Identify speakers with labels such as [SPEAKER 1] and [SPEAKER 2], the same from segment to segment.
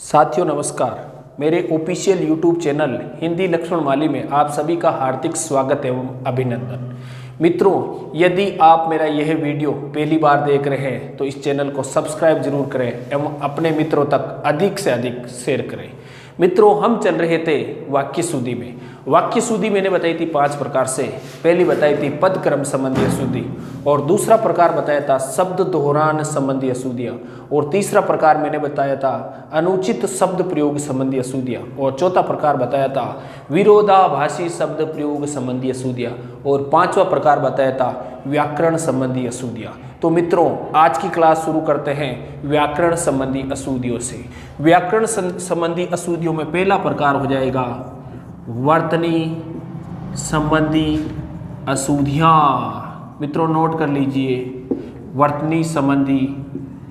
[SPEAKER 1] साथियों नमस्कार। मेरे official YouTube channel Hindi Laxman Mali में आप सभी का हार्दिक स्वागत एवं अभिनंदन। मित्रों, यदि आप मेरा यह वीडियो पहली बार देख रहे हैं तो इस चैनल को सब्सक्राइब जरूर करें एवं अपने मित्रों तक अधिक से अधिक शेयर करें। मित्रों, हम चल रहे थे वाक्य शुद्धि में। वाक्य शुद्धि मैंने बताई थी 5 प्रकार से। पहली बताई थी पद क्रम संबंधी अशुद्धि, और दूसरा प्रकार बताया था शब्द दोहरान संबंधी अशुद्धियाँ, और तीसरा प्रकार मैंने बताया था अनुचित शब्द प्रयोग संबंधी अशुद्धियाँ, और चौथा प्रकार बताया था विरोधाभासी शब्द प्रयोग संबंधी अशुद्धियाँ, और पांचवा प्रकार बताया था व्याकरण संबंधी अशुद्धियाँ। तो मित्रों, आज की क्लास शुरू करते हैं व्याकरण संबंधी अशुद्धियों से। व्याकरण संबंधी अशुद्धियों में पहला प्रकार हो जाएगा वर्तनी संबंधी अशुद्धियाँ। मित्रों नोट कर लीजिए, वर्तनी संबंधी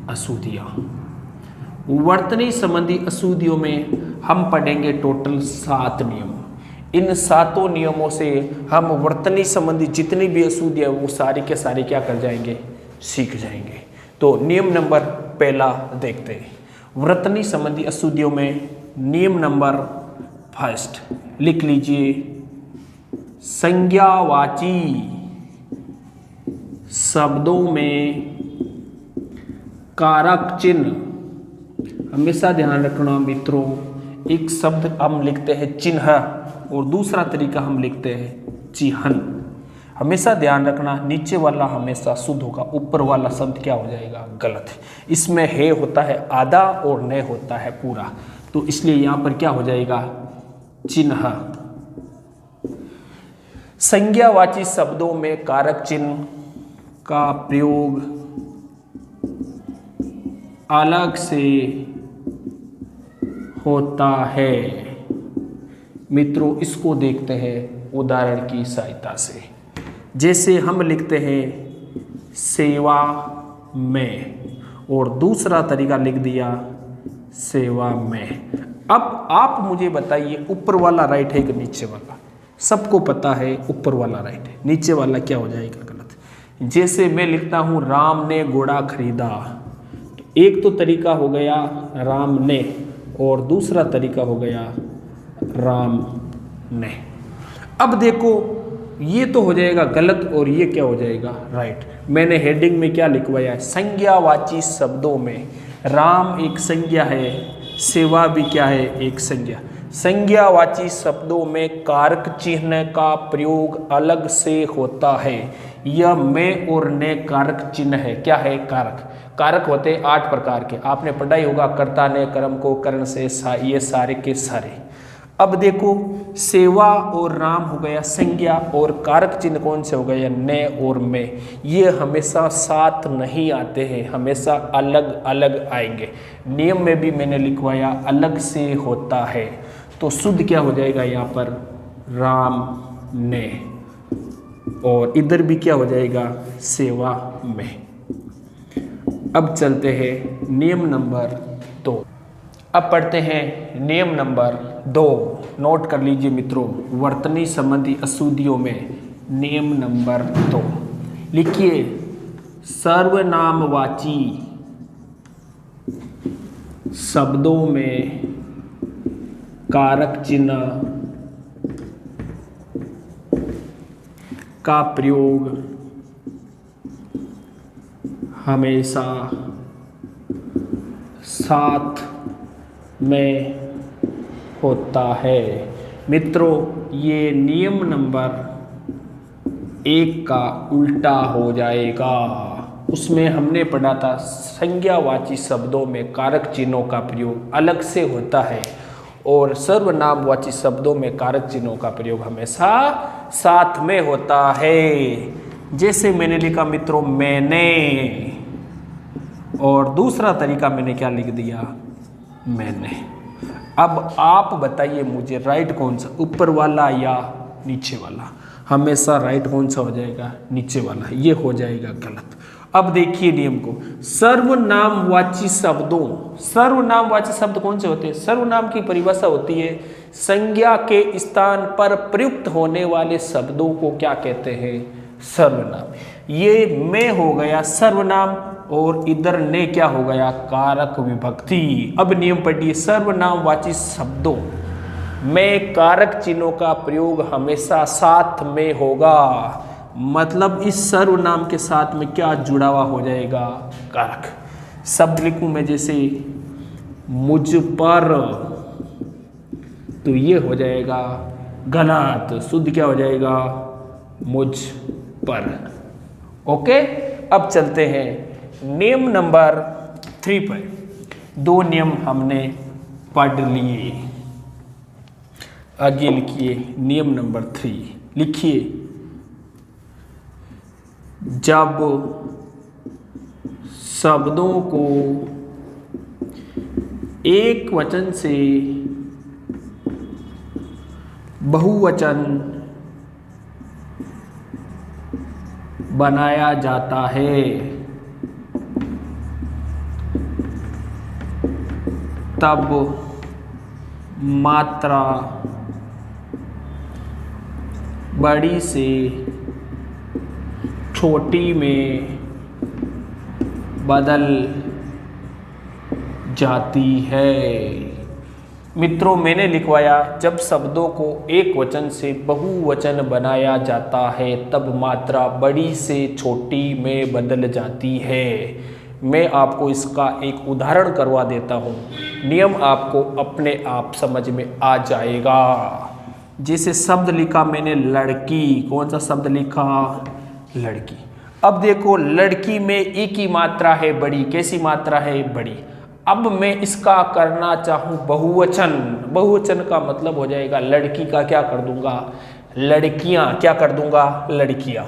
[SPEAKER 1] अशुद्धियाँ। वर्तनी संबंधी अशुद्धियों में हम पढ़ेंगे टोटल 7 नियम। इन 7 नियमों से हम वर्तनी संबंधी जितनी भी अशुद्धियाँ वो सारी के सारी क्या कर जाएंगे, सीख जाएंगे। तो नियम नंबर पहला देखते हैं। वर्तनी संबंधी अशुद्धियों में नियम नंबर फर्स्ट लिख लीजिए, संज्ञावाची शब्दों में कारक चिन्ह। हमेशा ध्यान रखना मित्रों, एक शब्द हम लिखते हैं चिन्ह और दूसरा तरीका हम लिखते हैं चिह्न। हमेशा ध्यान रखना, नीचे वाला हमेशा शुद्ध होगा, ऊपर वाला शब्द क्या हो जाएगा, गलत है। इसमें है होता है आधा और न होता है पूरा, तो इसलिए यहां पर क्या हो जाएगा, चिन्ह। संज्ञावाची शब्दों में कारक चिन्ह का प्रयोग अलग से होता है। मित्रों, इसको देखते हैं उदाहरण की सहायता से। जैसे हम लिखते हैं सेवा में, और दूसरा तरीका लिख दिया सेवा में। अब आप मुझे बताइए, ऊपर वाला राइट है कि नीचे वाला? सबको पता है ऊपर वाला राइट है, नीचे वाला क्या हो जाएगा, गलत। जैसे मैं लिखता हूं राम ने घोड़ा खरीदा, एक तो तरीका हो गया राम ने, और दूसरा तरीका हो गया राम ने। अब देखो, ये तो हो जाएगा गलत और ये क्या हो जाएगा, राइट। मैंने हेडिंग में क्या लिखवाया है, संज्ञावाची शब्दों में राम एक संज्ञा है, सेवा भी क्या है, एक संज्ञा। संज्ञावाची शब्दों में कारक चिन्ह का प्रयोग अलग से होता है। यह में और ने कारक चिन्ह है। क्या है, कारक। कारक होते 8 प्रकार के, आपने पढ़ा ही होगा, कर्ता ने कर्म को कर्ण से ये सारे के सारे। अब देखो, सेवा और राम हो गया संज्ञा, और कारक चिन्ह कौन से हो गए, ने और में। ये हमेशा साथ नहीं आते हैं, हमेशा अलग अलग आएंगे। नियम में भी मैंने लिखवाया अलग से होता है, तो शुद्ध क्या हो जाएगा यहाँ पर, राम ने, और इधर भी क्या हो जाएगा, सेवा में। अब चलते हैं नियम नंबर 2। अब पढ़ते हैं नियम नंबर 2। नोट कर लीजिए मित्रों, वर्तनी संबंधी अशुद्धियों में नियम नंबर 2 लिखिए, सर्वनामवाची शब्दों में कारक चिन्ह का प्रयोग हमेशा साथ में होता है। मित्रों, ये नियम नंबर 1 का उल्टा हो जाएगा। उसमें हमने पढ़ा था संज्ञावाची शब्दों में कारक चिन्हों का प्रयोग अलग से होता है, और सर्वनामवाची शब्दों में कारक चिन्हों का प्रयोग हमेशा साथ में होता है। जैसे मैंने लिखा मित्रों मैंने, और दूसरा तरीका मैंने क्या लिख दिया, मैंने। अब आप बताइए मुझे, राइट कौन सा, ऊपर वाला या नीचे वाला? हमेशा राइट कौन सा हो जाएगा, नीचे वाला। ये हो जाएगा गलत। अब देखिए नियम को, सर्वनामवाची शब्दों, सर्वनामवाची शब्द कौन से होते हैं? सर्वनाम की परिभाषा होती है संज्ञा के स्थान पर प्रयुक्त होने वाले शब्दों को क्या कहते हैं, सर्वनाम। ये में हो गया सर्वनाम, और इधर ने क्या हो गया, कारक विभक्ति। अब नियम पढ़िए, सर्वनामवाची शब्दों में कारक चिन्हों का प्रयोग हमेशा साथ में होगा। मतलब इस सर्वनाम के साथ में क्या जुड़ा हुआ हो जाएगा, कारक। शब्द लिखूं मैं जैसे मुझ पर, तो ये हो जाएगा गलत, शुद्ध क्या हो जाएगा, मुझ पर। ओके, अब चलते हैं नियम नंबर 3 पर। 2 नियम हमने पढ़ लिए। आगे लिखिए नियम नंबर 3, लिखिए जब शब्दों को एक वचन से बहुवचन बनाया जाता है तब मात्रा बड़ी से छोटी में बदल जाती है। मित्रों, मैंने लिखवाया जब शब्दों को एक वचन से बहुवचन बनाया जाता है तब मात्रा बड़ी से छोटी में बदल जाती है। मैं आपको इसका एक उदाहरण करवा देता हूँ, नियम आपको अपने आप समझ में आ जाएगा। जैसे शब्द लिखा मैंने लड़की, कौन सा शब्द लिखा, लड़की। अब देखो लड़की में ई की मात्रा है बड़ी, कैसी मात्रा है, बड़ी। अब मैं इसका करना चाहूँ बहुवचन, बहुवचन का मतलब हो जाएगा लड़की का क्या कर दूंगा, लड़कियां, क्या कर दूंगा, लड़कियां।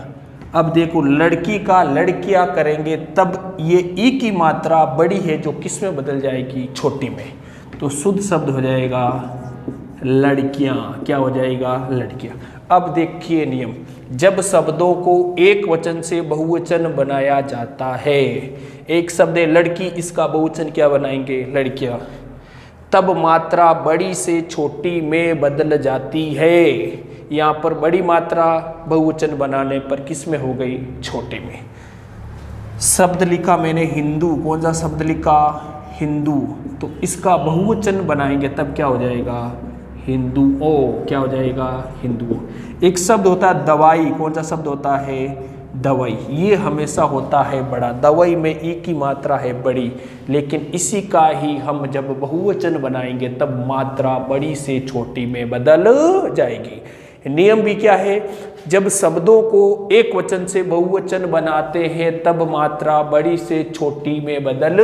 [SPEAKER 1] अब देखो लड़की का लड़कियां करेंगे तब ये ई की मात्रा बड़ी है जो किस में बदल जाएगी, छोटी में। तो शुद्ध शब्द हो जाएगा लड़कियां, क्या हो जाएगा, लड़कियां। अब देखिए नियम, जब शब्दों को एक वचन से बहुवचन बनाया जाता है, एक शब्द है लड़की, इसका बहुवचन क्या बनाएंगे, लड़कियां, तब मात्रा बड़ी से छोटी में बदल जाती है। यहाँ पर बड़ी मात्रा बहुवचन बनाने पर किस में हो गई, छोटे में। शब्द लिखा मैंने हिंदू, कौन सा शब्द लिखा, हिंदू, तो इसका बहुवचन बनाएंगे तब क्या हो जाएगा, हिंदुओं, क्या हो जाएगा, हिंदुओं। एक शब्द होता है दवाई, कौन सा शब्द होता है, दवाई, ये हमेशा होता है बड़ा। दवाई में ई की मात्रा है बड़ी, लेकिन इसी का ही हम जब बहुवचन बनाएंगे तब मात्रा बड़ी से छोटी में बदल जाएगी। नियम भी क्या है, जब शब्दों को एक वचन से बहुवचन बनाते हैं तब मात्रा बड़ी से छोटी में बदल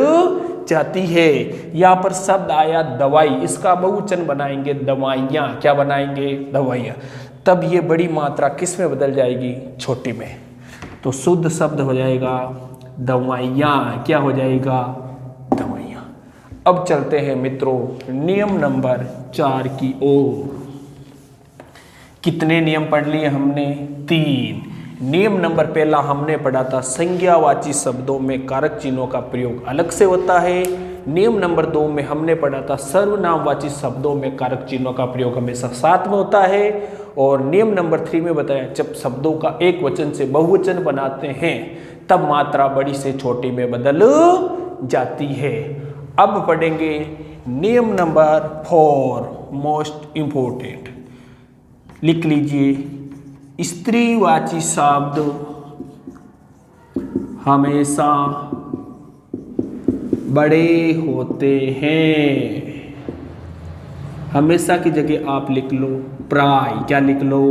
[SPEAKER 1] जाती है। यहाँ पर शब्द आया दवाई, इसका बहुवचन बनाएंगे दवाइयाँ, क्या बनाएंगे, दवाइयाँ, तब ये बड़ी मात्रा किस में बदल जाएगी, छोटी में। तो शुद्ध शब्द हो जाएगा दवाइयाँ, क्या हो जाएगा, दवाइयाँ। अब चलते हैं मित्रों नियम नंबर 4 की ओर। कितने नियम पढ़ लिए हमने, 3। नियम नंबर पहला हमने पढ़ा था संज्ञावाची शब्दों में कारक चिन्हों का प्रयोग अलग से होता है। नियम नंबर 2 में हमने पढ़ा था सर्वनामवाची शब्दों में कारक चिन्हों का प्रयोग हमेशा साथ में होता है। और नियम नंबर 3 में बताया जब शब्दों का एक वचन से बहुवचन बनाते हैं तब मात्रा बड़ी से छोटी में बदल जाती है। अब पढ़ेंगे नियम नंबर 4, मोस्ट इंपोर्टेंट, लिख लीजिए, स्त्रीवाची शब्द हमेशा बड़े होते हैं। हमेशा की जगह आप लिख लो प्राय, क्या लिख लो,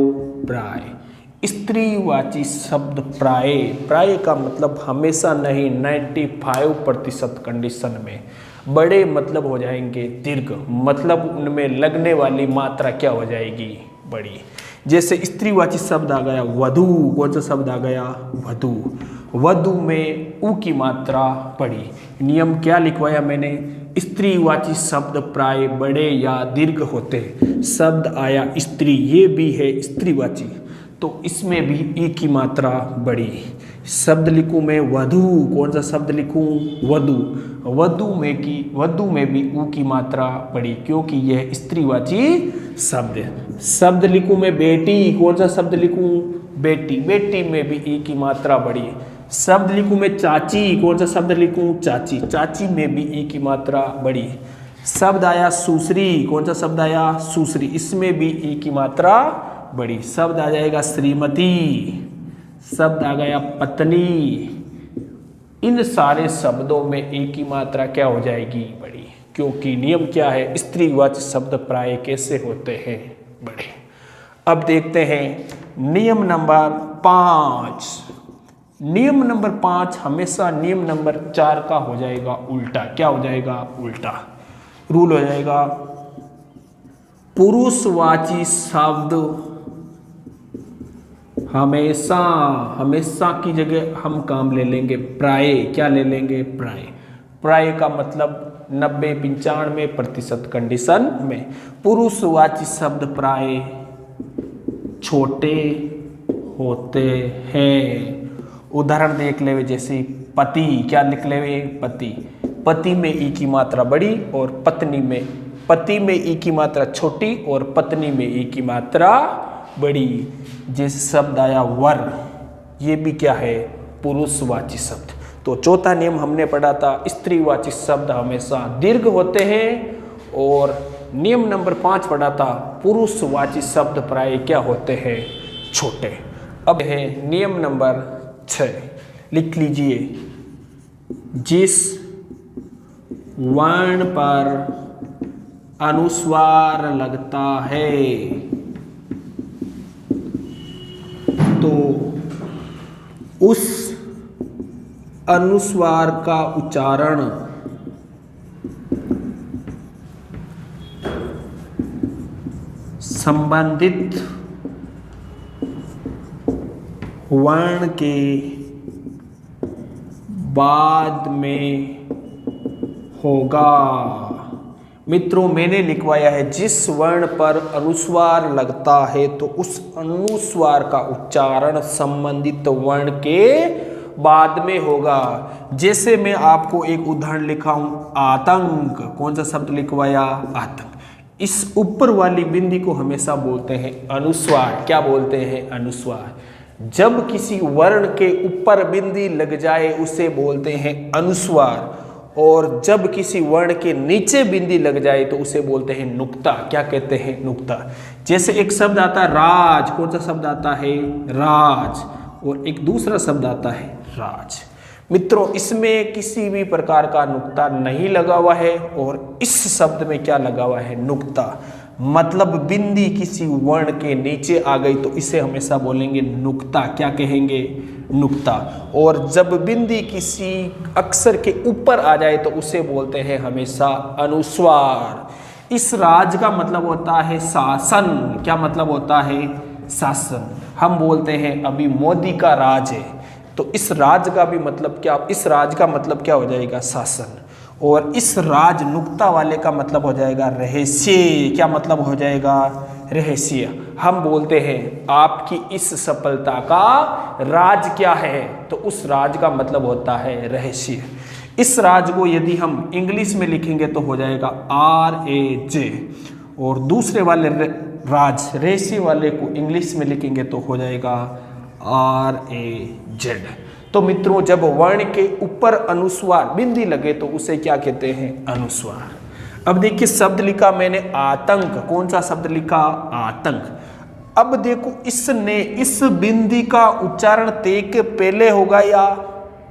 [SPEAKER 1] प्राय। स्त्रीवाची शब्द प्राय, प्राय का मतलब हमेशा नहीं, 95% कंडीशन में। बड़े मतलब हो जाएंगे दीर्घ, मतलब उनमें लगने वाली मात्रा क्या हो जाएगी, बड़ी। जैसे स्त्रीवाची शब्द आ गया वधू, कौन सा शब्द आ गया, वधू। वधू में ऊ की मात्रा बड़ी। नियम क्या लिखवाया मैंने, स्त्रीवाची शब्द प्राय बड़े या दीर्घ होते हैं। शब्द आया स्त्री, ये भी है स्त्रीवाची, तो इसमें भी ई की मात्रा बड़ी। शब्द लिखूं मैं वधू, कौन सा शब्द लिखूं, वधू। वधू में भी ऊ की मात्रा बड़ी क्योंकि यह स्त्रीवाची शब्द है। शब्द लिखूं मैं बेटी, कौन सा शब्द लिखूं, बेटी। बेटी में भी ई की मात्रा बड़ी। शब्द लिखूं मैं चाची, कौन सा शब्द लिखूं? चाची। चाची में भी ई की मात्रा बड़ी। शब्द आया सुश्री, कौन सा शब्द आया? सुश्री, इसमें भी ई की मात्रा बड़ी। शब्द आ जाएगा श्रीमती, शब्द आ गया पत्नी। इन सारे शब्दों में ई की मात्रा क्या हो जाएगी? बड़ी, क्योंकि नियम क्या है? स्त्रीवाचक शब्द प्राय कैसे होते हैं? बड़े। अब देखते हैं नियम नंबर 5। नियम नंबर 5 हमेशा नियम नंबर 4 का हो जाएगा उल्टा। क्या हो जाएगा? उल्टा। रूल हो जाएगा पुरुषवाची शब्द हमेशा, हमेशा की जगह हम काम ले लेंगे प्राय। क्या ले लेंगे? प्राय। प्राय का मतलब 90-95% कंडीशन में पुरुषवाची शब्द प्राय छोटे होते हैं। उदाहरण देख ले, जैसे पति, क्या लिख ले? पति। पति में ई की मात्रा बड़ी और पत्नी में, पति में ई की मात्रा छोटी और पत्नी में ई की मात्रा बड़ी। जैसे शब्द आया वर, ये भी क्या है? पुरुषवाची शब्द। तो चौथा नियम हमने पढ़ा था स्त्रीवाची शब्द हमेशा दीर्घ होते हैं, और नियम नंबर 5 पढ़ा था पुरुषवाची शब्द प्राय क्या होते हैं? छोटे। अब है नियम नंबर 6, लिख लीजिए। जिस वर्ण पर अनुस्वार लगता है तो उस अनुस्वार का उच्चारण संबंधित वर्ण के बाद में होगा। मित्रों, मैंने लिखवाया है जिस वर्ण पर अनुस्वार लगता है तो उस अनुस्वार का उच्चारण संबंधित वर्ण के बाद में होगा। जैसे मैं आपको एक उदाहरण लिखा हूं, आतंक। कौन सा शब्द लिखवाया? आतंक। इस ऊपर वाली बिंदी को हमेशा बोलते हैं अनुस्वार। क्या बोलते हैं? अनुस्वार। जब किसी वर्ण के ऊपर बिंदी लग जाए उसे बोलते हैं अनुस्वार, और जब किसी वर्ण के नीचे बिंदी लग जाए तो उसे बोलते हैं नुक्ता। क्या कहते हैं? नुक्ता। जैसे एक शब्द आता है राज, कौन सा शब्द आता है? राज, और एक दूसरा शब्द आता है राज। मित्रों, इसमें किसी भी प्रकार का नुक्ता नहीं लगा हुआ है, और इस शब्द में क्या लगा हुआ है? नुक्ता। मतलब बिंदी किसी वर्ण के नीचे आ गई तो इसे हमेशा बोलेंगे नुक्ता। क्या कहेंगे? नुक्ता। और जब बिंदी किसी अक्षर के ऊपर आ जाए तो उसे बोलते हैं हमेशा अनुस्वार। इस राज का मतलब होता है शासन। क्या मतलब होता है? शासन। हम बोलते हैं अभी मोदी का राज है, तो इस राज का भी मतलब क्या? इस राज का मतलब क्या हो जाएगा? शासन। और इस राज नुक्ता वाले का मतलब हो जाएगा रहस्य। क्या मतलब हो जाएगा? रहस्य। हम बोलते हैं आपकी इस सफलता का राज क्या है, तो उस राज का मतलब होता है रहस्य। इस राज को यदि हम इंग्लिश में लिखेंगे तो हो जाएगा RAJ, और दूसरे वाले राज रहस्य वाले को इंग्लिश में लिखेंगे तो हो जाएगा RAZ। तो मित्रों, जब वर्ण के ऊपर अनुस्वार बिंदी लगे तो उसे क्या कहते हैं? अनुस्वार। अब देखिए शब्द लिखा मैंने आतंक। कौन सा शब्द लिखा? आतंक। अब देखो इसने इस बिंदी का उच्चारण ते के पहले होगा या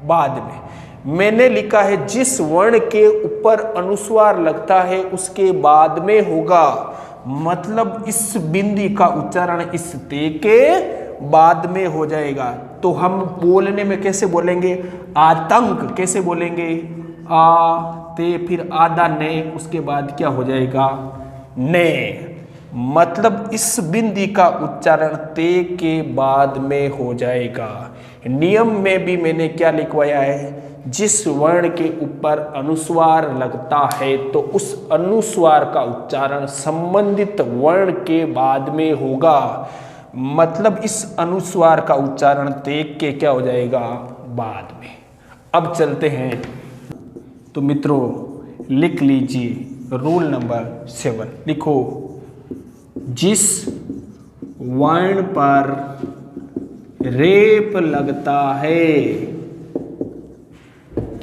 [SPEAKER 1] बाद में? मैंने लिखा है जिस वर्ण के ऊपर अनुस्वार लगता है उसके बाद में होगा। मतलब इस बिंदी का उच्चारण इस ते के बाद में हो जाएगा। तो हम बोलने में कैसे बोलेंगे? आतंक। कैसे बोलेंगे? आ ते, फिर आधा ने, उसके बाद क्या हो जाएगा? ने। मतलब इस बिंदी का उच्चारण ते के बाद में हो जाएगा। नियम में भी मैंने क्या लिखवाया है? जिस वर्ण के ऊपर अनुस्वार लगता है तो उस अनुस्वार का उच्चारण संबंधित वर्ण के बाद में होगा। मतलब इस अनुस्वार का उच्चारण तेग के क्या हो जाएगा? बाद में। अब चलते हैं, तो मित्रों लिख लीजिए रूल नंबर 7। लिखो, जिस वर्ण पर रेप लगता है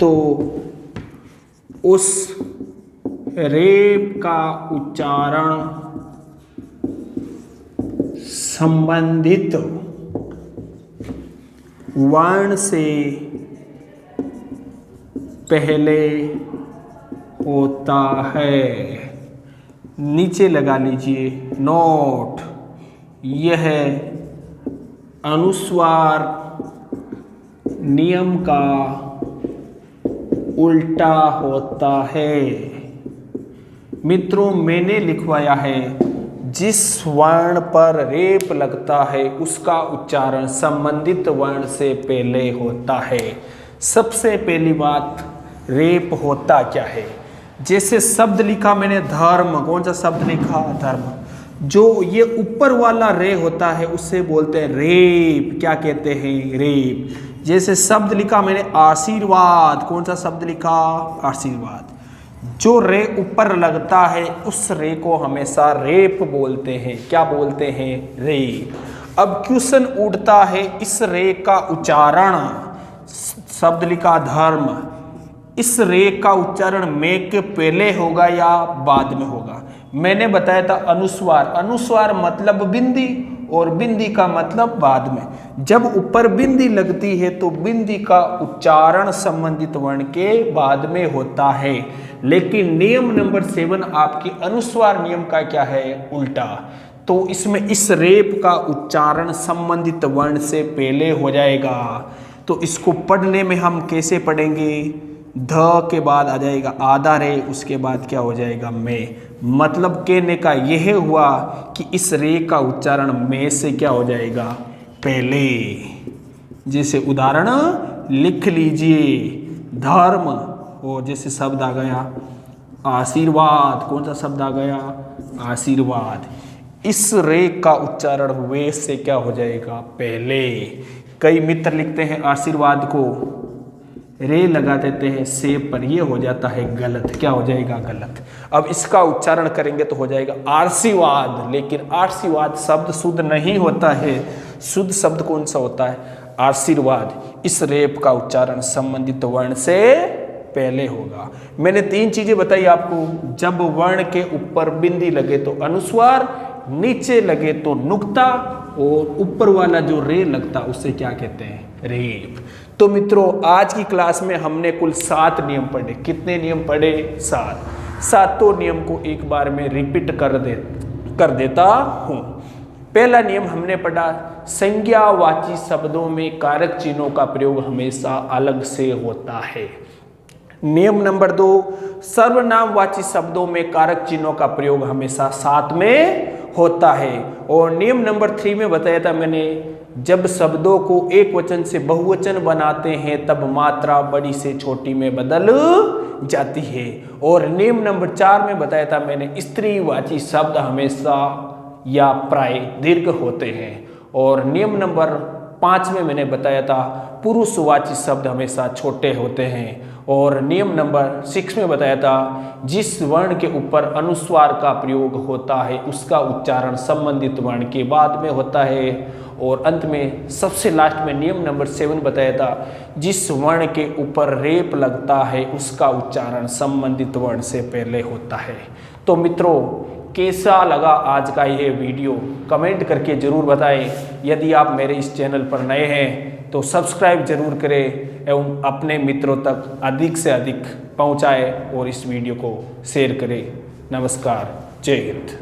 [SPEAKER 1] तो उस रेप का उच्चारण संबंधित वर्ण से पहले होता है। नीचे लगा लीजिए नोट, यह अनुस्वार नियम का उल्टा होता है। मित्रों, मैंने लिखवाया है जिस वर्ण पर रेप लगता है उसका उच्चारण संबंधित वर्ण से पहले होता है। सबसे पहली बात, रेप होता क्या है? जैसे शब्द लिखा मैंने धर्म, कौन सा शब्द लिखा? धर्म। जो ये ऊपर वाला रे होता है उससे बोलते हैं रेप। क्या कहते हैं? रेप। जैसे शब्द लिखा मैंने आशीर्वाद, कौन सा शब्द लिखा? आशीर्वाद। जो रे ऊपर लगता है उस रे को हमेशा रेप बोलते हैं। क्या बोलते हैं? रेप। अब क्वेश्चन उठता है, इस रे का उच्चारण, शब्द लिखा धर्म, इस रे का उच्चारण में के पहले होगा या बाद में होगा? मैंने बताया था अनुस्वार। अनुस्वार मतलब बिंदी, और बिंदी का मतलब बाद में। जब ऊपर बिंदी लगती है तो बिंदी का उच्चारण संबंधित वर्ण के बाद में होता है। लेकिन नियम नंबर 7 आपकी अनुस्वार नियम का क्या है? उल्टा। तो इसमें इस रेप का उच्चारण संबंधित वर्ण से पहले हो जाएगा। तो इसको पढ़ने में हम कैसे पढ़ेंगे? ध के बाद आ जाएगा आधा रे, उसके बाद क्या हो जाएगा? में। मतलब कहने का यह हुआ कि इस रे का उच्चारण में से क्या हो जाएगा? पहले। जैसे उदाहरण लिख लीजिए, धर्म, और जैसे शब्द आ गया आशीर्वाद, कौन सा शब्द आ गया? आशीर्वाद। इस रे का उच्चारण वे से क्या हो जाएगा? पहले। कई मित्र लिखते हैं आशीर्वाद को रे लगा देते हैं से पर, यह हो जाता है गलत। क्या हो जाएगा? गलत। अब इसका उच्चारण करेंगे तो हो जाएगा आशीर्वाद। लेकिन आशीर्वाद शब्द शुद्ध नहीं होता है। शुद्ध शब्द कौन सा होता है? आशीर्वाद। इस रेप का उच्चारण संबंधित वर्ण से पहले होगा। मैंने 3 चीजें बताई आपको। जब वर्ण के ऊपर बिंदी लगे तो अनुस्वार, नीचे लगे तो नुक्ता, और ऊपर वाला जो रे लगता उसे क्या कहते हैं? रेप। तो मित्रों, आज की क्लास में हमने कुल 7 नियम पढ़े। कितने नियम पढ़े? 7। सातों नियम को एक बार में रिपीट कर देता हूं। पहला नियम हमने पढ़ा, संज्ञावाची शब्दों में कारक चिन्हों का प्रयोग हमेशा अलग से होता है। नियम नंबर 2, सर्वनामवाची शब्दों में कारक चिन्हों का प्रयोग हमेशा साथ में होता है। और नियम नंबर 3 में बताया था मैंने, जब शब्दों को एक वचन से बहुवचन बनाते हैं तब मात्रा बड़ी से छोटी में बदल जाती है। और नियम नंबर 4 में बताया था मैंने, स्त्रीवाची शब्द हमेशा या प्राय दीर्घ होते हैं। और नियम नंबर 5 में मैंने बताया था पुरुषवाची शब्द हमेशा छोटे होते हैं। और नियम नंबर 6 में बताया था जिस वर्ण के ऊपर अनुस्वार का प्रयोग होता है उसका उच्चारण संबंधित वर्ण के बाद में होता है। और अंत में सबसे लास्ट में नियम नंबर 7 बताया था जिस वर्ण के ऊपर रेप लगता है उसका उच्चारण संबंधित वर्ण से पहले होता है। तो मित्रों, कैसा लगा आज का यह वीडियो? कमेंट करके ज़रूर बताएं। यदि आप मेरे इस चैनल पर नए हैं तो सब्सक्राइब जरूर करें एवं अपने मित्रों तक अधिक से अधिक पहुंचाएं और इस वीडियो को शेयर करें। नमस्कार, जय हिंद।